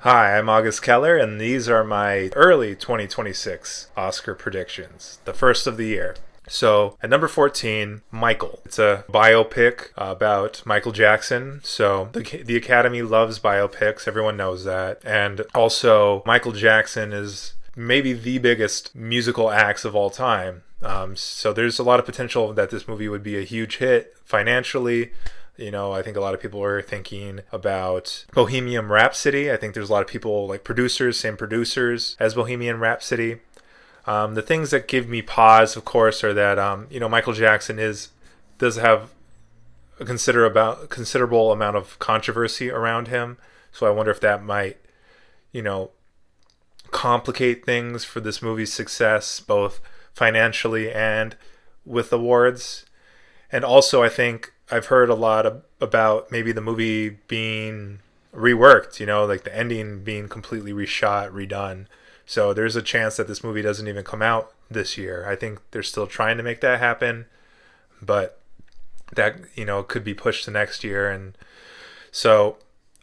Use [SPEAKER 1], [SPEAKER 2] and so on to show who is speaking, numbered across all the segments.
[SPEAKER 1] Hi, I'm August Keller, and these are my early 2026 Oscar predictions, the first of the year. So, at number 14, Michael. It's a biopic about Michael Jackson. So, the Academy loves biopics, everyone knows that. And also, Michael Jackson is maybe the biggest musical acts of all time. So, there's a lot of potential that this movie would be a huge hit financially. I think a lot of people are thinking about Bohemian Rhapsody. I think there's a lot of people like same producers as Bohemian Rhapsody. The things that give me pause, of course, are that Michael Jackson does have a considerable amount of controversy around him. So I wonder if that might, you know, complicate things for this movie's success, both financially and with awards. And also, I think I've heard a lot about maybe the movie being reworked, like the ending being completely reshot, redone. So there's a chance that this movie doesn't even come out this year. I think they're still trying to make that happen, but that, could be pushed to next year. And so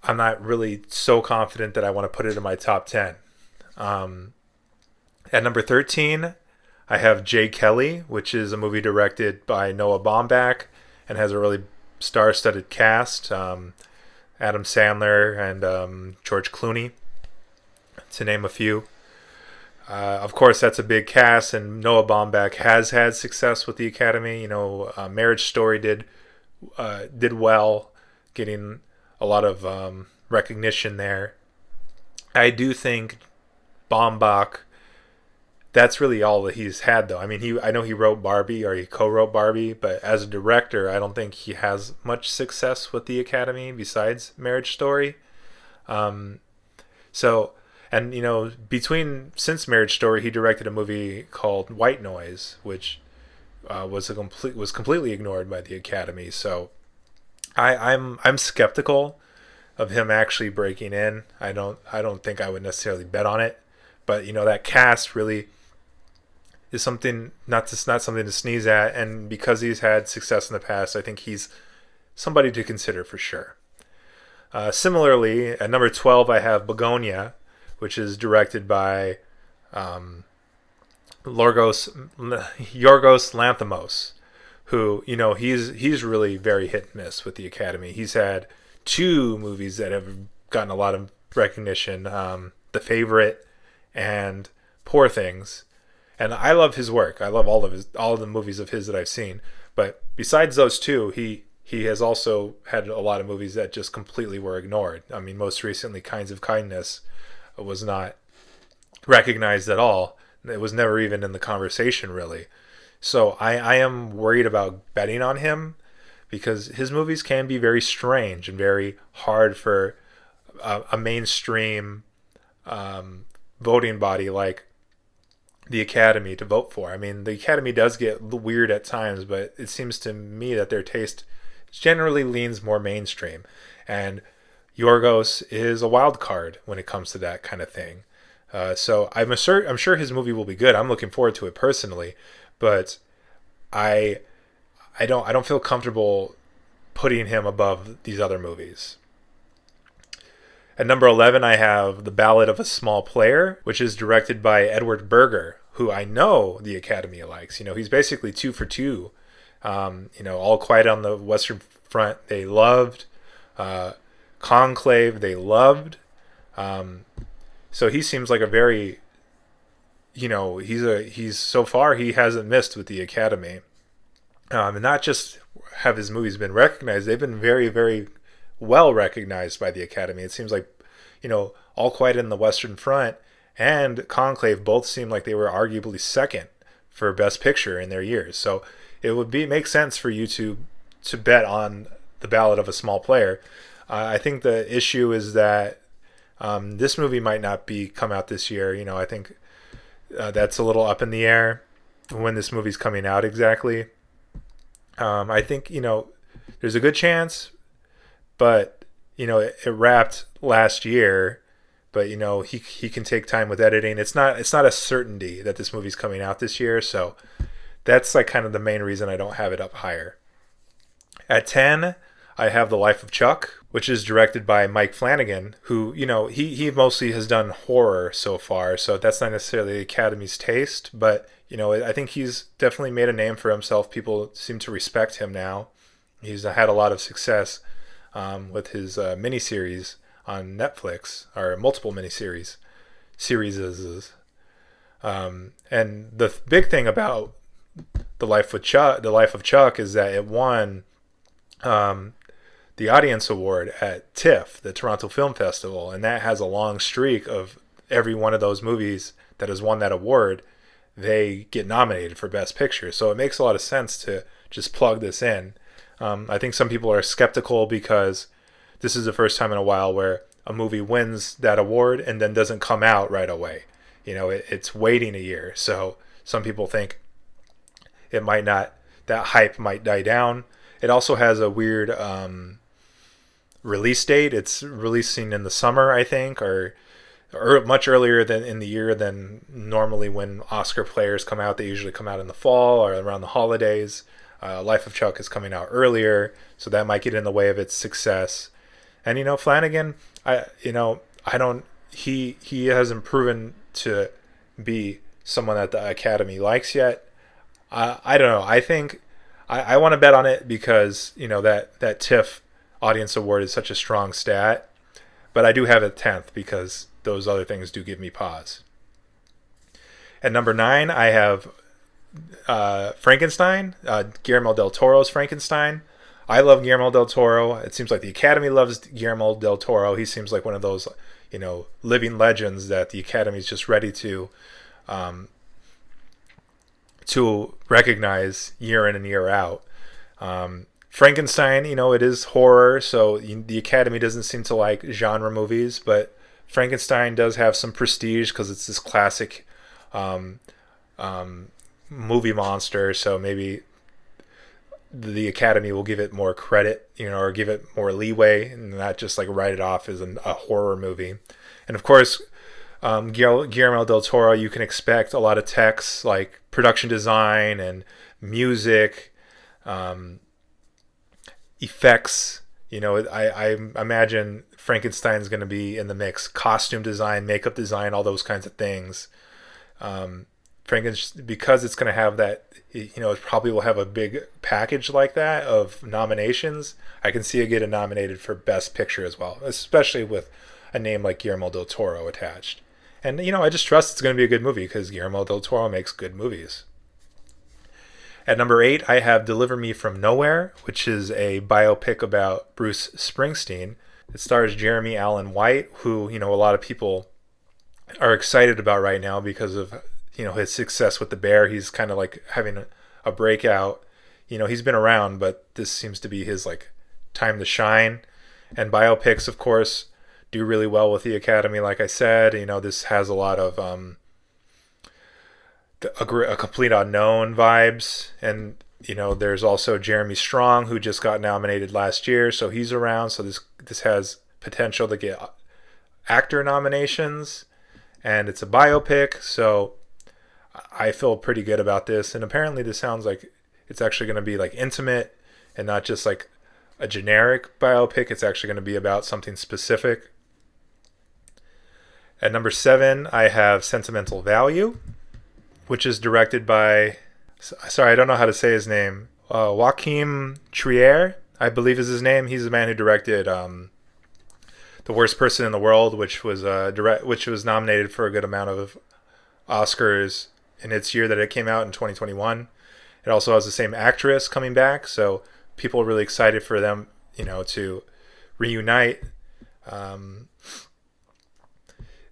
[SPEAKER 1] I'm not really so confident that I want to put it in my top 10. At number 13, I have Jay Kelly, which is a movie directed by Noah Baumbach and has a really star-studded cast. Adam Sandler and George Clooney, to name a few. Of course, that's a big cast, and Noah Baumbach has had success with the Academy. Marriage Story did well, getting a lot of recognition there. I do think Baumbach, that's really all that he's had, though. I mean, I know he wrote Barbie, or he co-wrote Barbie, but as a director, I don't think he has much success with the Academy besides Marriage Story. Since Marriage Story, he directed a movie called White Noise, which was completely ignored by the Academy. So I'm skeptical of him actually breaking in. I don't think I would necessarily bet on it, but that cast really is something not something to sneeze at, and because he's had success in the past, I think he's somebody to consider for sure. Similarly, at number 12, I have Begonia, which is directed by Yorgos Lanthimos, who he's really very hit and miss with the Academy. He's had two movies that have gotten a lot of recognition: The Favorite and Poor Things. And I love his work. I love all of the movies of his that I've seen. But besides those two, he has also had a lot of movies that just completely were ignored. I mean, most recently, Kinds of Kindness was not recognized at all. It was never even in the conversation, really. So I am worried about betting on him because his movies can be very strange and very hard for a mainstream voting body like the Academy to vote for. I mean, the Academy does get weird at times, but it seems to me that their taste generally leans more mainstream. And Yorgos is a wild card when it comes to that kind of thing. So I'm sure his movie will be good. I'm looking forward to it personally, but I don't feel comfortable putting him above these other movies. At number 11, I have The Ballot of a Small Player, which is directed by Edward Berger, who I know the Academy likes. He's basically 2 for 2. All Quiet on the Western Front, they loved. Conclave, they loved. So he seems like a very, he's so far he hasn't missed with the Academy. And not just have his movies been recognized, they've been very, very well recognized by the Academy. It seems like, All Quiet in the Western Front and Conclave both seem like they were arguably second for Best Picture in their years. So it would make sense for you to bet on The Ballot of a Small Player. I think the issue is that this movie might not come out this year. I think that's a little up in the air when this movie's coming out exactly. I think, there's a good chance, but, it wrapped last year, but, he can take time with editing. It's not a certainty that this movie's coming out this year. So that's like kind of the main reason I don't have it up higher. At 10, I have The Life of Chuck, which is directed by Mike Flanagan, who, he mostly has done horror so far, so that's not necessarily the Academy's taste, but, I think he's definitely made a name for himself. People seem to respect him now. He's had a lot of success with his miniseries on Netflix, or multiple miniseries, series. And the big thing about the life of Chuck is that it won the audience award at TIFF, the Toronto Film Festival, and that has a long streak of every one of those movies that has won that award, they get nominated for Best Picture. So it makes a lot of sense to just plug this in. I think some people are skeptical because this is the first time in a while where a movie wins that award and then doesn't come out right away. It's waiting a year. So some people think it might not, that hype might die down. It also has a weird release date. It's releasing in the summer, I think, or much earlier than in the year than normally when Oscar players come out. They usually come out in the fall or around the holidays. Life of Chuck is coming out earlier, so that might get in the way of its success. And Flanagan, he hasn't proven to be someone that the Academy likes yet. I don't know. I think I want to bet on it because that TIFF audience award is such a strong stat, but I do have it 10th because those other things do give me pause. At number 9, I have Frankenstein, Guillermo del Toro's Frankenstein. I love Guillermo del Toro. It seems like the Academy loves Guillermo del Toro. He seems like one of those, living legends that the Academy is just ready to recognize year in and year out. Frankenstein, it is horror, so the Academy doesn't seem to like genre movies, but Frankenstein does have some prestige because it's this classic movie monster, so maybe the Academy will give it more credit, or give it more leeway and not just like write it off as a horror movie. And of course, Guillermo del Toro, you can expect a lot of techs like production design and music, effects. I imagine Frankenstein's going to be in the mix. Costume design, makeup design, all those kinds of things. Frankenstein, because it's going to have that, it probably will have a big package like that of nominations. I can see it getting nominated for Best Picture as well, especially with a name like Guillermo del Toro attached. And, I just trust it's going to be a good movie because Guillermo del Toro makes good movies. At number 8, I have Deliver Me From Nowhere, which is a biopic about Bruce Springsteen. It stars Jeremy Allen White, who, a lot of people are excited about right now because of, his success with The Bear. He's kind of like having a breakout. He's been around, but this seems to be his like time to shine. And biopics, of course, do really well with the Academy. Like I said, this has a lot of a complete unknown vibes. And, there's also Jeremy Strong, who just got nominated last year. So he's around. So this has potential to get actor nominations. And it's a biopic. So I feel pretty good about this. And apparently this sounds like it's actually going to be like intimate and not just like a generic biopic. It's actually going to be about something specific. At number 7, I have Sentimental Value, which is directed by, I don't know how to say his name, Joachim Trier, I believe is his name. He's the man who directed The Worst Person in the World, which was nominated for a good amount of Oscars in its year that it came out in 2021. It also has the same actress coming back, so people are really excited for them, to reunite.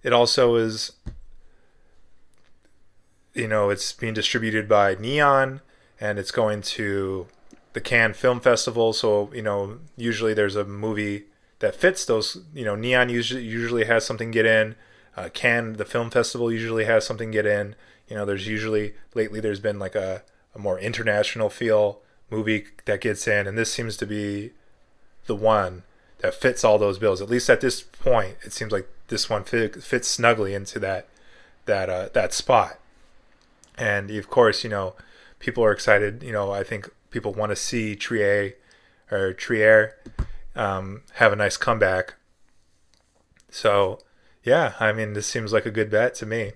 [SPEAKER 1] It also is, it's being distributed by Neon, and it's going to the Cannes Film Festival. So, usually there's a movie that fits those. Neon usually has something get in. Cannes, the film festival, usually has something get in. Lately there's been like a more international feel movie that gets in, and this seems to be the one that fits all those bills. At least at this point, it seems like this one fits snugly into that spot. And of course, people are excited. I think people want to see Trier have a nice comeback. So, yeah, I mean, this seems like a good bet to me.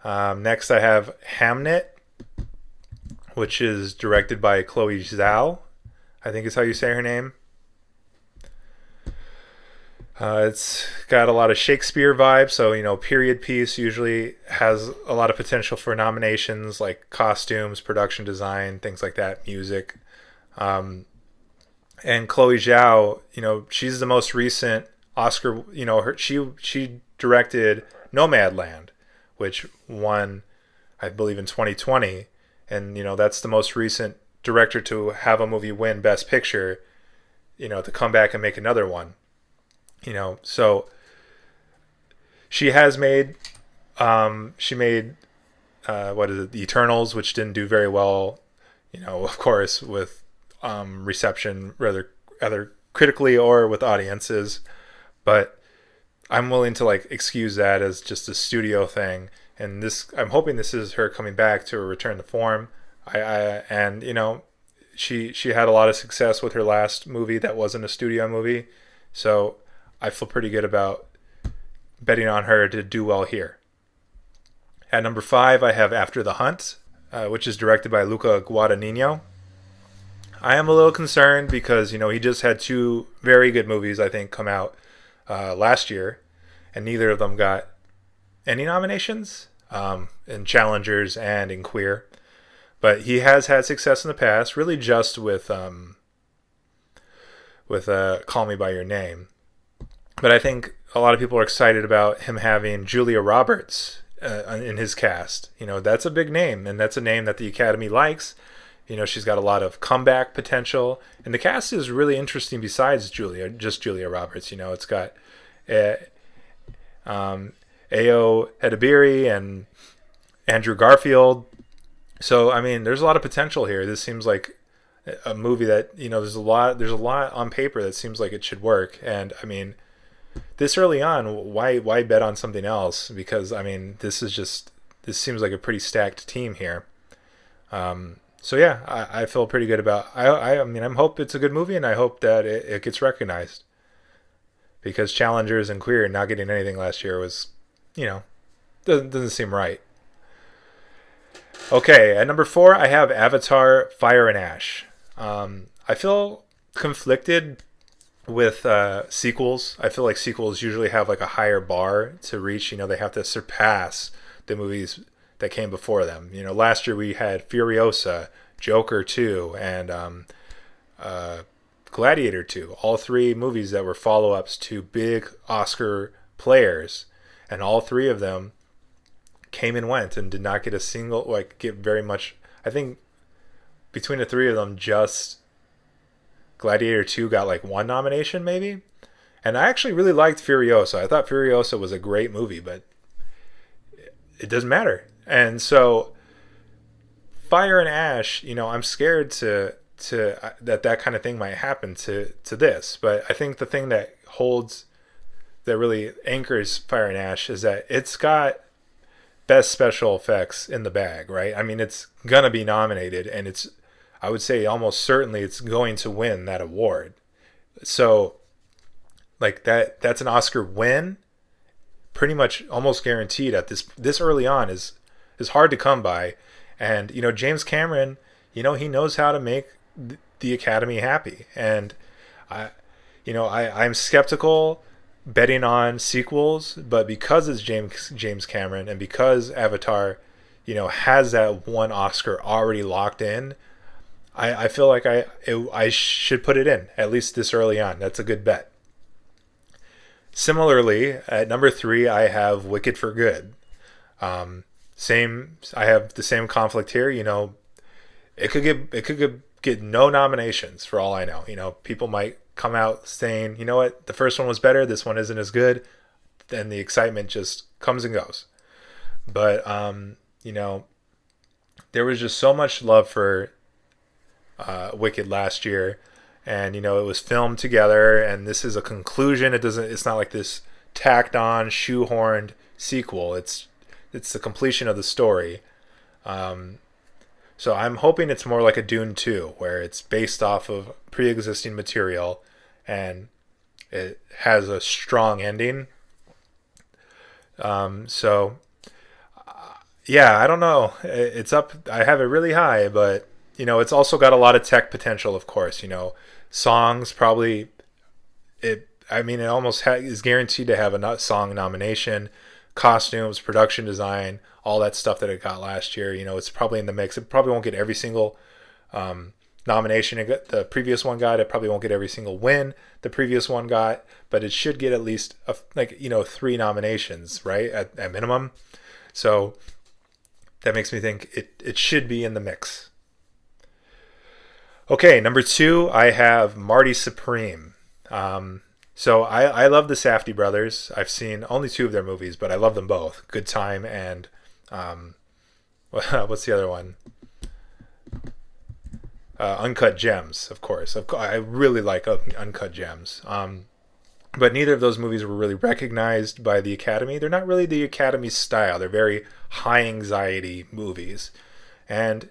[SPEAKER 1] Next, I have Hamnet, which is directed by Chloe Zhao, I think is how you say her name. It's got a lot of Shakespeare vibes, so period piece usually has a lot of potential for nominations, like costumes, production design, things like that, music. And Chloe Zhao, she's the most recent Oscar. She directed Nomadland, which won, I believe, in 2020, and that's the most recent director to have a movie win Best Picture. To come back and make another one. So she has made, she made, what is it, The Eternals, which didn't do very well, of course, with reception, rather critically or with audiences. But I'm willing to excuse that as just a studio thing. And I'm hoping this is her coming back to a return to form. And she had a lot of success with her last movie that wasn't a studio movie. So I feel pretty good about betting on her to do well here. At number 5, I have After the Hunt, which is directed by Luca Guadagnino. I am a little concerned because, he just had 2 very good movies, I think, come out last year, and neither of them got any nominations in Challengers and in Queer. But he has had success in the past, really just with Call Me By Your Name. But I think a lot of people are excited about him having Julia Roberts in his cast. That's a big name, and that's a name that the Academy likes. She's got a lot of comeback potential, and the cast is really interesting besides Julia Roberts. It's got Ayo Edebiri and Andrew Garfield. So, I mean, there's a lot of potential here. This seems like a movie that, there's a lot on paper that seems like it should work. And, I mean, this early on, why bet on something else? Because, I mean, this seems like a pretty stacked team here. So, yeah, I feel pretty good about I hope it's a good movie, and I hope that it gets recognized. Because Challengers and Queer not getting anything last year was, doesn't seem right. Okay, at number 4, I have Avatar: Fire and Ash. I feel conflicted with sequels. I feel like sequels usually have a higher bar to reach. They have to surpass the movies that came before them. Last year we had Furiosa, Joker 2, and Gladiator 2. All 3 movies that were follow-ups to big Oscar players, and all 3 of them came and went and did not get a single, get very much. I think between the 3 of them, just Gladiator 2 got 1 nomination maybe. And I actually really liked Furiosa. I thought Furiosa was a great movie, but it doesn't matter. And so Fire and Ash, I'm scared to that kind of thing might happen to this. But I think the thing that really anchors Fire and Ash is that it's got best special effects in the bag, right? I mean, it's gonna be nominated, and I would say almost certainly it's going to win that award. So that's an Oscar win, pretty much almost guaranteed at this early on is hard to come by. And James Cameron, he knows how to make the Academy happy. And I'm skeptical betting on sequels, but because it's James Cameron, and because Avatar, has that 1 Oscar already locked in, I feel like I should put it in, at least this early on. That's a good bet. Similarly, at number 3, I have Wicked for Good. I have the same conflict here. It could get no nominations for all I know. People might come out saying, what, the first one was better, this one isn't as good, then the excitement just comes and goes. But there was just so much love for Wicked last year, and it was filmed together, and this is a conclusion. It's not like this tacked on, shoehorned sequel. It's the completion of the story. So I'm hoping it's more like a Dune 2, where it's based off of pre-existing material and it has a strong ending. So yeah, I don't know. It's up. I have it really high, but it's also got a lot of tech potential. Of course, songs probably. I mean, it almost is guaranteed to have a song nomination, costumes, production design, all that stuff that it got last year. It's probably in the mix. It probably won't get every single nomination the previous one got. It probably won't get every single win the previous one got, but it should get at least 3 nominations, right, at minimum. So that makes me think it should be in the mix. Okay, number 2, I have Marty Supreme. So I love the Safdie brothers. I've seen only 2 of their movies, but I love them both. Good Time and what's the other one? Uncut Gems, of course. I really like Uncut Gems. But neither of those movies were really recognized by the Academy. They're not really the Academy's style. They're very high anxiety movies. And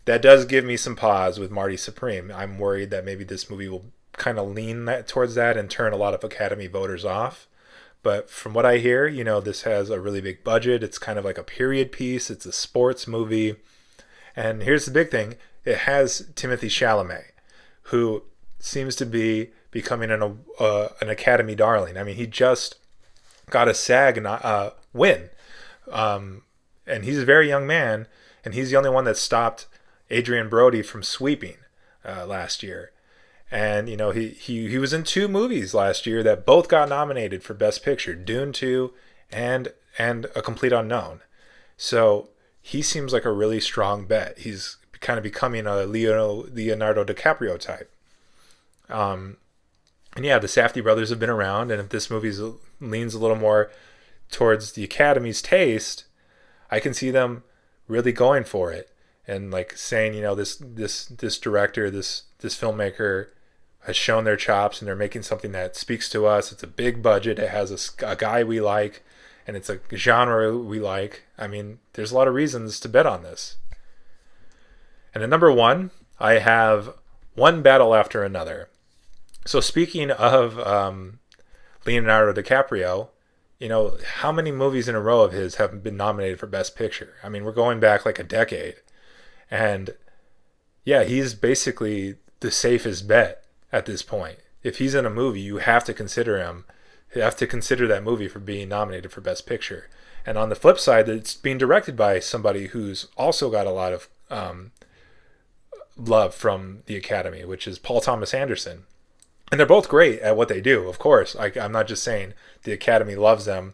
[SPEAKER 1] that does give me some pause with Marty Supreme. I'm worried that maybe this movie will kind of lean towards that and turn a lot of Academy voters off. But from what I hear, this has a really big budget. It's kind of like a period piece. It's a sports movie. And here's the big thing. It has Timothée Chalamet, who seems to be becoming an Academy darling. I mean, he just got a SAG win. And he's a very young man, and he's the only one that stopped Adrian Brody from sweeping last year. And he was in 2 movies last year that both got nominated for Best Picture, Dune 2 and A Complete Unknown. So he seems like a really strong bet. He's kind of becoming a Leonardo DiCaprio type. And yeah, the Safdie brothers have been around, and if this movie leans a little more towards the Academy's taste, I can see them really going for it and like saying, this director, this filmmaker has shown their chops, and they're making something that speaks to us. It's a big budget. It has a guy we like, and it's a genre we like. I mean, there's a lot of reasons to bet on this. And at number 1, I have One Battle After Another. So speaking of Leonardo DiCaprio, how many movies in a row of his have been nominated for Best Picture? I mean, we're going back like a decade. And yeah, he's basically the safest bet at this point. If he's in a movie, you have to consider him. You have to consider that movie for being nominated for Best Picture. And on the flip side, it's being directed by somebody who's also got a lot of love from the Academy, which is Paul Thomas Anderson. And they're both great at what they do, of course. I'm not just saying the Academy loves them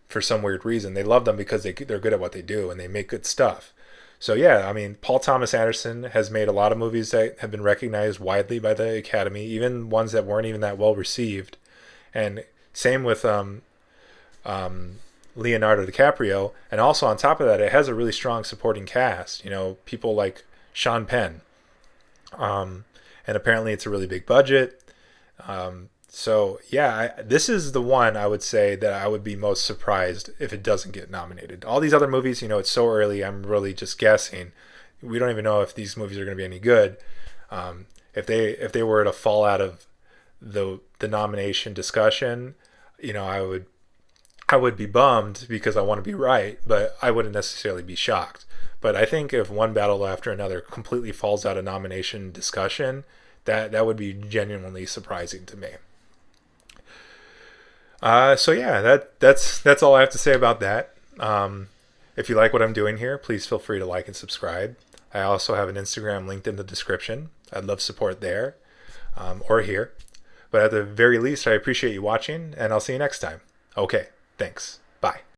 [SPEAKER 1] for some weird reason. They love them because they're good at what they do and they make good stuff. So yeah, I mean, Paul Thomas Anderson has made a lot of movies that have been recognized widely by the Academy, even ones that weren't even that well received. And same with Leonardo DiCaprio. And also on top of that, it has a really strong supporting cast. People like Sean Penn. And apparently it's a really big budget. So yeah, this is the one I would say that I would be most surprised if it doesn't get nominated. All these other movies, it's so early. I'm really just guessing. We don't even know if these movies are going to be any good. If they were to fall out of the nomination discussion, I would be bummed because I want to be right, but I wouldn't necessarily be shocked. But I think if One Battle After Another completely falls out of nomination discussion, that would be genuinely surprising to me. So yeah, that's all I have to say about that. If you like what I'm doing here, please feel free to like and subscribe. I also have an Instagram linked in the description. I'd love support there or here. But at the very least, I appreciate you watching, and I'll see you next time. Okay, thanks. Bye.